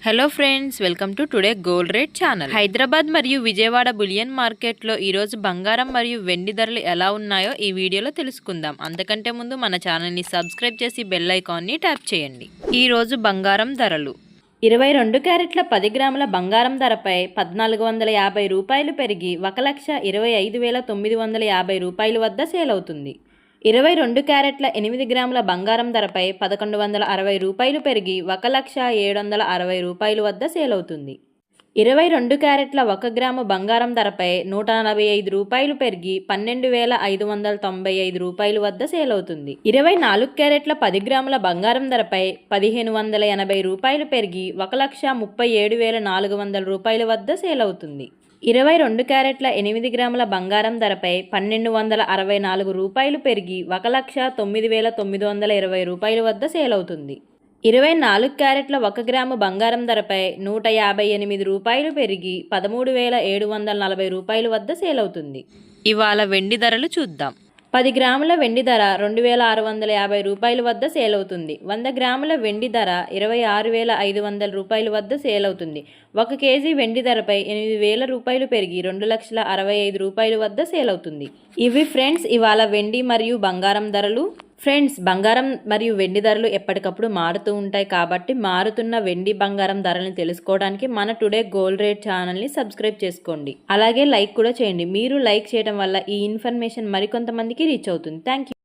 Hello friends, welcome to today gold rate channel. Hyderabad మరియు Vijayawada bullion మార్కెట్లో ఈరోజు బంగారం మరియు వెండి ధరలు ఎలా ఉన్నాయో ఈ వీడియోలో తెలుసుకుందాం. అంతకంటే ముందు మన ఛానల్ని సబ్స్క్రైబ్ చేసి బెల్ ఐకాన్ని ట్యాప్ చేయండి. ఈరోజు బంగారం ధరలు 22 క్యారెట్ల 10 గ్రాముల బంగారం ధరపై 1450 రూపాయలు పెరిగి 1,25,950 రూపాయల వద్ద సేల్ అవుతుంది. 22 క్యారెట్ల 8 గ్రాముల బంగారం ధరపై 1160 రూపాయలు పెరిగి 1,0760 రూపాయల వద్ద సేల్ అవుతుంది. 22 క్యారెట్ల 1 గ్రాము బంగారం ధరపై 145 రూపాయలు పెరిగి 12,595 రూపాయల వద్ద సేల్ అవుతుంది. 24 క్యారెట్ల 10 గ్రాముల బంగారం ధరపై 1,580 రూపాయలు పెరిగి 1,37,400 రూపాయల వద్ద సేల్ అవుతుంది. 22 క్యారెట్ల 8 గ్రాముల బంగారం ధరపై 1,264 రూపాయలు పెరిగి 1,09,920 రూపాయల వద్ద సేల్ అవుతుంది. 24 క్యారెట్ల 1 గ్రాము బంగారం ధరపై 158 రూపాయలు పెరిగి 13,740 రూపాయల వద్ద సేల్ అవుతుంది. ఇవాళ వెండి ధరలు చూద్దాం. 10 గ్రాముల వెండి ధర 2,650 రూపాయల వద్ద సేల్ అవుతుంది. 100 గ్రాముల వెండి ధర 26,500 రూపాయల వద్ద సేల్ అవుతుంది. 1 కేజీ వెండి ధరపై 8,000 రూపాయలు పెరిగి 2,65,000 రూపాయల వద్ద సేల్ అవుతుంది. ఇవి ఫ్రెండ్స్ ఇవాళ వెండి మరియు బంగారం ధరలు. ఫ్రెండ్స్, బంగారం మరియు వెండి ధరలు ఎప్పటికప్పుడు మారుతూ ఉంటాయి కాబట్టి మారుతున్న వెండి బంగారం ధరలను తెలుసుకోవడానికి మన టుడే గోల్డ్ రేట్ ఛానల్ని సబ్స్క్రైబ్ చేసుకోండి. అలాగే లైక్ కూడా చేయండి. మీరు లైక్ చేయడం వల్ల ఈ ఇన్ఫర్మేషన్ మరికొంతమందికి రీచ్ అవుతుంది. Thank you.